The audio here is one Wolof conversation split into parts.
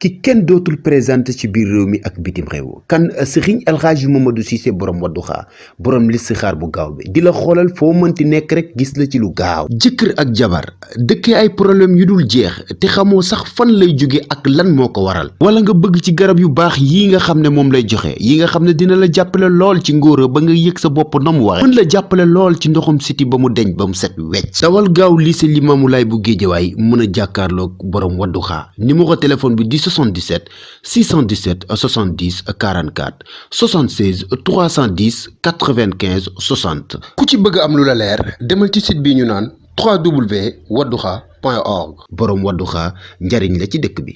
ki kenn dootul présenté ci biir réew mi ak bitim réew kan Serigne El Hadji Mamadou Cissé borom Wadduha borom listixaar bu gaaw bi di la xoolal foo mënti nekk rek gis la ci lu gaaw jëkkër ak jabar dëkkee ay problème yu dul jeex te xamoo sax fan lay jóge ak lan moo ko waral wala nga bëgg ci garab yu baax yi nga xam ne moom lay joxe yi nga xam ne dina la jàppale lool ci ngóora ba nga yëg sa bopp na mu waxe mën la jàppale lool ci ndoxum siti ba mu deñ ba mu set wecc dawal gaaw lycée Limamoulaye bu Géejawaay mën a jàkkaarloog borom Wadduha numéro téléphone bi di 77 617 70 44 76 310 95 60 ku ci bëgg am lu la leer demal ci site bi ñu naan www.wadduha.org borom Wadduha njariñ la ci dëkk bi.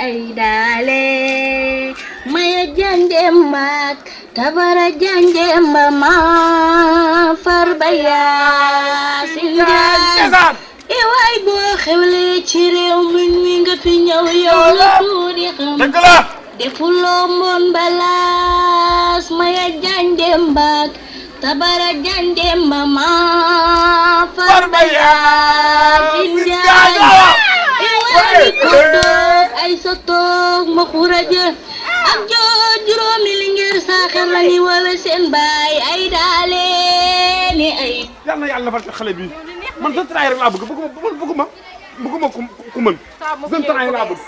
ay daale maya janjem mak tabara janjem ma farba yaa sinjaan i waay boo xewle ci réew mi nga fi ñëw yow la tuudi xam defuloo moon balaas maya janjem mak tabara janjem ma farba yaa sinjaan ay soto ma xuraja ak juróomi lingeer saaxer la ni woowe seen baay ay daale ni ay yal na yàlla defal xale bi man sa traay rek laa bëgg bëgguma ku mën sa traay laa bëgg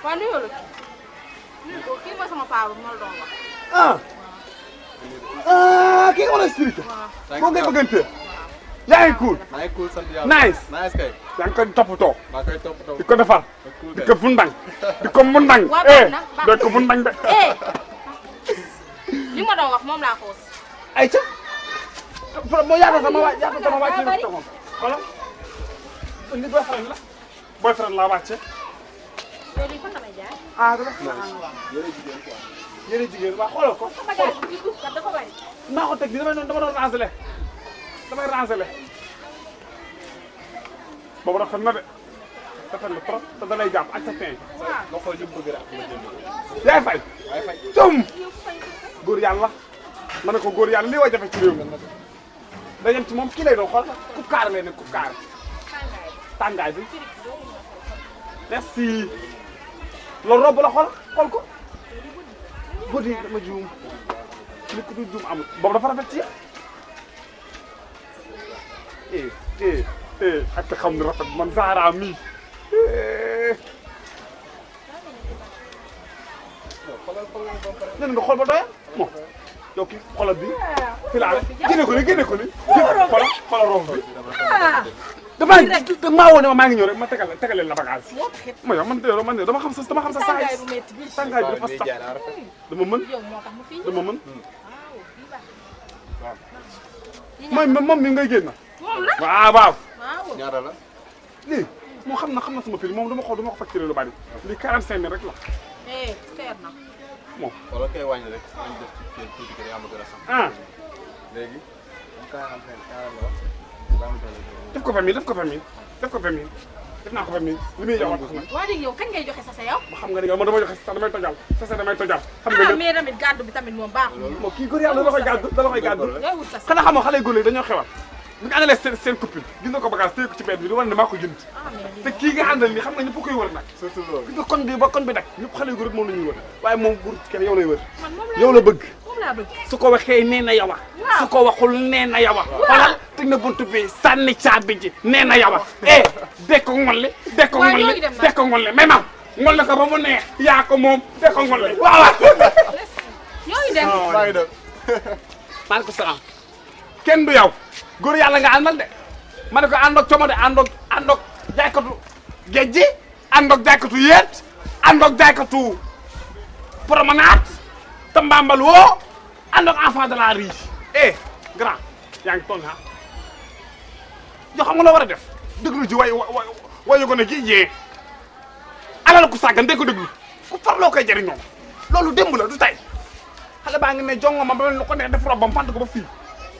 waaw nuyu la kii mooy sama paa moo la doon wax kii nga mën a expliqué moo ngay bëggante yaa ngi cool nice kay yaa ngi koy toppatoo di ko defar di ko fundang di ko mundang de ko mundang de li ma doon wax moom laa ko ay ca moo yaata sama waay voilà ni boyfriend la wàcce léegi fan la may jaay yéen jigéen waa xoolal ko maa ko teg di dama doon rangelé damay rangelé boobu rafet na de rafet na trop te da lay jàpp ak sa fin nga xool ñu bëgg rek yaay fay cum góor yàlla ma ne ko góor yàlla lii waa jafe ci réew mi da yem ci moom kii lay doon xool coupe carré lay ne coupe carré tàngaay bi merci loolu robb la xool ko guddi dama juum nit ku du juum amul boobu dafa rafet ci ak xam ne rafet man Zahra mii nee nga xool ba doyal bon yow kii xoolal bi fi laa génne ko ni xoolal romb bi maa woo ne ma maa ngi ñëw rek ma tegal la bagage ma yow man dama xam sa saay tàngaay bi dafa sax dama mën waaw moom mi ngay génn waaw ñaata la lii moo xam na sama prix moom dama ko facturé lu bari lii 45 000 rek la seer na moom wala kay wàññi rek ñu def ci kër tuuti kër yaa ma gën a sax léegi am 45 def ko famille def naa ko famille li muy yow tax nag waa léegi yow kañ ngay joxe sa yow ma xam nga ne yow man damay joxe sa damay tojal xam nga mais tamit gàddu bi tamit moom baaxul moom kii góor yàlla da la koy gàddu xanaa xamoo xale góor léegi dañoo xewal bu nga àndalee seen copine gis nga ko bagage téye ko ci bedd bi di wan ne maa ko jënd te kii nga àndal nii xam nga ñëpp koy wër nag surtout loolu gis nga koñ bi ba koñ bi dak ñëpp xale góor moom la ñuy wër waaye moom góor kenn yow lay wër yow la bëgg su ko waxee nee na yawa su ko waxul nee na yawa xoolal teg na buntu bi sànni caabi ji nee na yawa dekko ngolli mais maam ngolli ko ba mu neex yaa ko moom dekko ngolli waaw ñooñu dem maaleykum salaam kenn du yow góor yàlla nga àndal de ma ne ko àndoog coomo de àndoog jaaykatu géej gi ànd ak jaaykatu yéet ànd ak jaaykatu promenade te mbambal woo ànd ak enfant de la rue grand yaa ngi tooñ ha yoo xam nga loo war a def déglu ji wayu ko ne kii jee alal ku sàggan dee ko déglu ku farloo koy jëriñoo loolu démb la du tay xale baa ngi ne jongo ma ba mel lu ko neex def robam fànt ko ba fii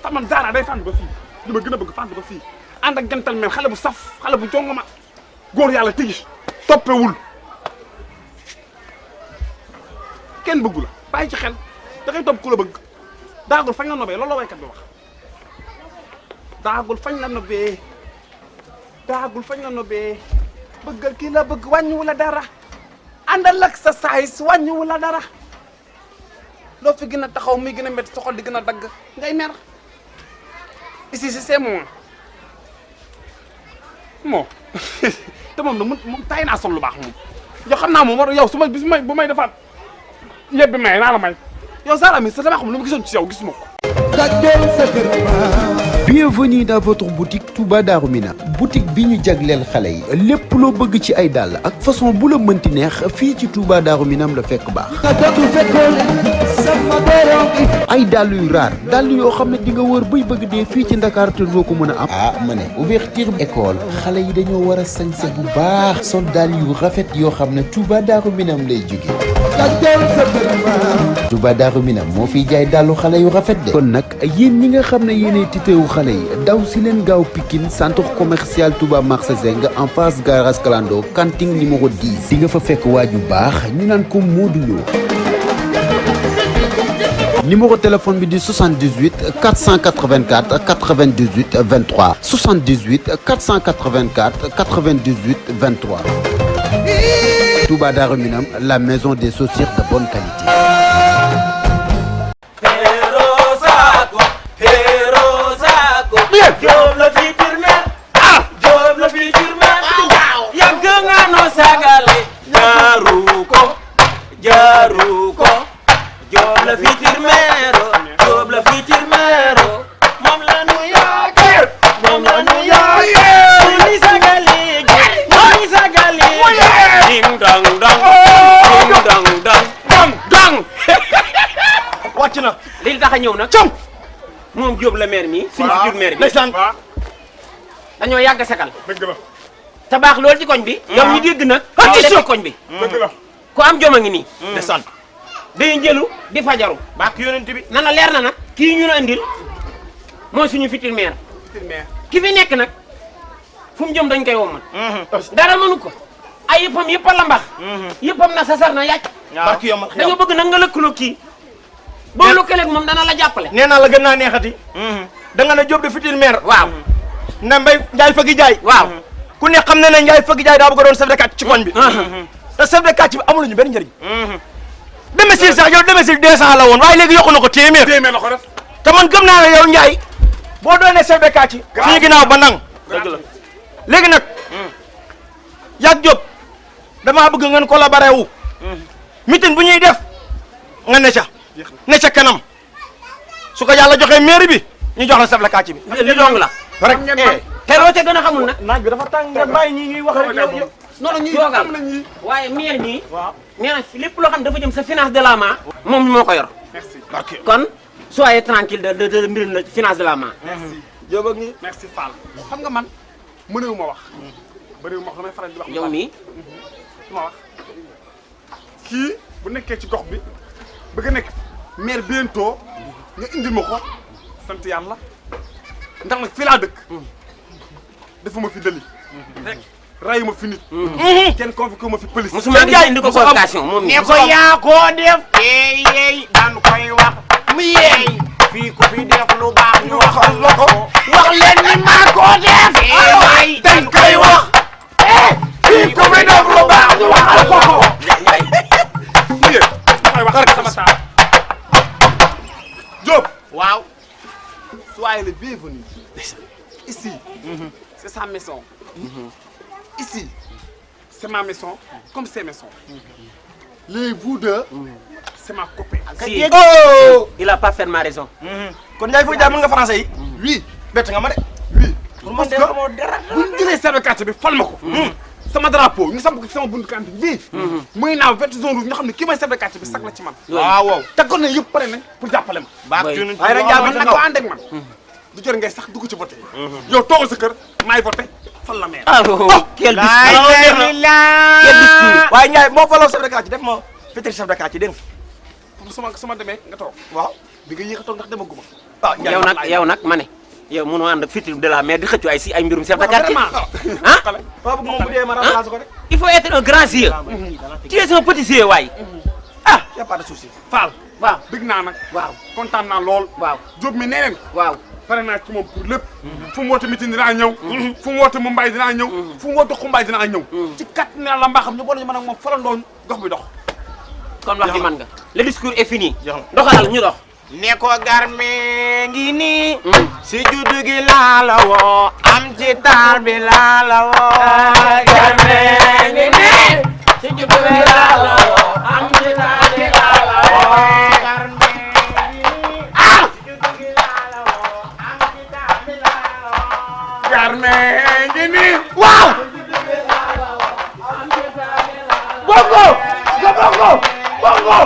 tax man Zara day fànt ba fii li ma gën a bëgg fànt ba fii ànd ak gental mel xale bu saf xale bu jongo ma góor yàlla tigi toppewul kenn bëggu la bàyyi ci xel da ngay topp ku la bëgg daagul fañ la nobee loolu la waykat bi wax daagul fañ la nobee daagul fañ la nobee bëggal kii la bëgg wàññiwu la dara àndal ak sa saayis wàññiwu la dara loo fi gën a taxaw muy gën a métti soxol di gën a dagg ngay mer ici c'est moi moo te moom nag moom tay naa sol lu baax moom yow xam naa moom war yow su ma bu may defaat yebbi may naa la may yow Zara mi sa dama xam lu ma gisoon ci yow gisuma ko. Bienvenue dans votre boutique Touba Darou Minam boutique bi ñu jagleel xale yi lépp loo bëgg ci ay dàll ak façon bu la mënti neex fii ci Touba Darou Minam la fekk baax. ay dàll yu raar dàll yoo xam ne di nga wër bay bëgg dee fii ci Ndakaar te doo ko mën a am. ah ma ne ouverture école xale yi dañoo war a sañse bu baax sol dàll yu rafet yoo xam ne Touba Darou Minam lay jóge. Touba Darou Minam moo fiy jaay dàllu xale yu rafet de. kon nag yéen ñi nga xam ne yéenay titeewu xale yi daw si leen gaaw Pikine centre commercial Touba marché Zeng en face garage Kalando kanting numéro 10 di nga fa fekk waaju baax ñu naan ko Modou Lo. numéro téléphone bi di 78 484 98 23 78 484 98 23. Touba Darou Minam, la maison des chaussures de bonne qualité. Job la future mère, Job la future mère, yàgg nga noo sagale, jaruko, Job la future mère, Job la future mère, moom la nu yaakaar, ni sagale, ding dang dang, wàcc na, li tax a ñëw nag. moom Diop la maire mi suñu futur maire bi ndeysaan dañoo yàgg sakal dëgg la te baax loolu ci koñ bi yow ñu dégg nag ci koñ bi dëgg la ku am jom a ngi nii ndeysaan day njëlu di fajaru baax yonent bi na la leer na nag kii ñu la andil mooy suñu futur maire ki fi nekk nag fu mu jëm dañ koy wommat dara mënu ko ay yëppam a lambax yëppam na sasar na yàcc dañoo bëgg nag nga lëkkaloo kii boo lëkkaleeg moom dana la jàppale. nee naa la gën naa neexati. da nga ne Diop de futur maire. waaw. na Mbaye Ndiaye Fagui Ndiaye. waaw. ku ne xam na ne Ndiaye Fagui Ndiaye daa bëgg a doon chef de quartier ci koñ bi. te chef de quartier bi amuluñu benn njëriñ. domicile sax yow domicile 200 la woon waaye léegi yokku na ko téeméer. téeméer la ko def. te man gëm naa ne yow Ndiaye boo doonee chef de quartier. suñu ginnaaw ba ndang. dëgg la léegi nag. yàgg Diop damaa bëgg ngeen collaboré wu. meeting bu ñuy def nga ne ca kanam su ko yàlla joxee mairie bi ñu jox la chef de quartier bi. li dong la. rek te loo ca gën a xamul nag. naaj bi dafa tàng nga bàyyi ñi ñuy wax rek yow. noonu ñuy toogal waaye maire nii. waaw nee na lépp loo xam dafa jëm sa finance de la main. moom moo ko yor. merci. kon soyez tranquille de mbir la finance de la main. merci. Diop ak ñi merci Fall. xam nga man mënewu ma wax. bëriwu ma wax damay faral di wax. yow mii. su ma wax kii bu nekkee ci gox bi bëgg a nekk maire bientôt nga indil ma ko sant yàlla ndax nag fii laa dëkk. defuma fi dëli. rek rayu ma fi nit. kenn convoqué ma fi police. musuma indi ko convocation moom ne ko yaa koo def. yeey daan koy wax mu yeey. fii ku fi def lu baax ñu waxal la ko. wax leen ni maa koo def. yeey dañ koy wax. fii ku fi def lu baax ñu waxal ko. Diop. waaw. Soyez le bienvenu. Ici, c'est sa maison. Ici, c'est ma maison, comme ses maisons. Les vous deux, c'est ma copine. Si. Oh. Il a parfaitement raison. kon Ndiaye Fagui Ndiaye mën nga français yi. Oui, bett nga ma de. oui. pour parce que bu ñu jëlee chef de quartier bi fal ma ko. sama drapeau ñu samp ko ci sama buntu cantine bii. muy naaw vert zone rouge nga xam ne kii may chef de quartier bi sax la ci man. waaw waaw te kon ne yëpp pare nañ pour jàppale ma. waaye rek man nag ko ànd ak man. du jër ngay sax dugg ci voté yi. yow toogal sa kër maay voté fan la maire. quel discours waaye Ndiaye moo faloo chef de quartier def ma féetee chef de quartier dégg nga. sama demee nga toog. waaw bi nga yéex a toog ndax demaguma. yow nag ma ne yow mënoo ànd ak fitir de la maire di xëccu ay mbirum chef de quartier. ah Papa moom bu dee ma remplacé ko rek. il faut être un grand sieur. tu es un petit sieur waay. ah y a pas de souci. Fall. waaw bëgg naa nag. waaw kontaan naa lool. waaw Diop mi nee leen. waaw pare naa ci moom pour lépp. fu mu woote mitin dinaa ñëw. fu mu woote Mumbaay dinaa ñëw. fu mu woote Xumbaay dinaa ñëw. ci kat ne la mbaaxam ñu boole ñu mën ak moom farandoon gox bi dox. kon wax ji man nga le discours est fini. doxalal ñu dox. ne ko garme ngi nii. si juddu gi laa la woo. am ci taar bi laa la woo. garme ngi nii. si juddu gi laa la woo. am ci taar bi laa la woo. garme ngi nii. si juddu gi laa la woo. am ci taar bi laa la woo. garme ngi nii. waaw. bongo. nga bongo. bongo.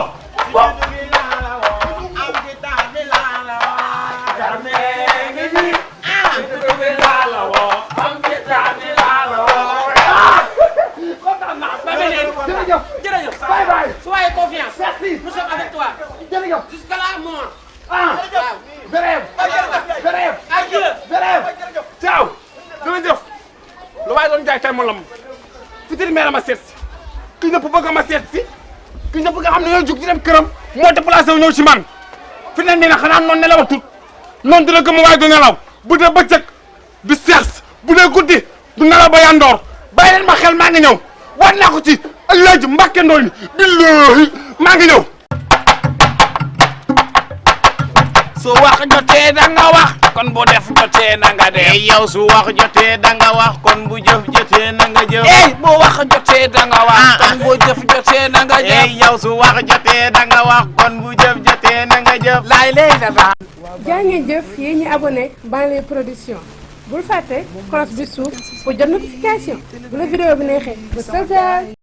Bye bye. Soyez confiance. Merci. Nous sommes avec toi. Jusqu'à la mort. Ciao. jërëjëf. lu waay doon jaay tey mu lam. fitir meera ma seet si. ki ñëpp bëgg ma seet si. ki ñëpp nga xam ne ñooy jug di dem këram. moo déplacé wu ñëw ci man. fi ne nii nag xanaa noonu nelawatul. noonu dina gëm waaye du nelaw. bu dee bëccëg du sees. bu dee guddi du nelaw ba yandoor. bàyyi leen ma xel maa ngi ñëw. waat naa ko ci Alaaji Mbàkke Ndoy ni billaahi maa ngi ñëw. su wax jotee da nga wax kon bu def jotee na nga def. yow su wax jotee da nga wax kon bu jëf jotee na nga jëf. bu wax jotee da nga wax kon bu jëf jotee na nga jëf. yow su wax jotee da nga wax kon bu jëf jotee na nga jëf. laay lay dara. jaa ngeen jëf yéen ñi abonné Banlieue Production bul fàtte cloche bi suuf pour jot notification bu la vidéo bi neexee bu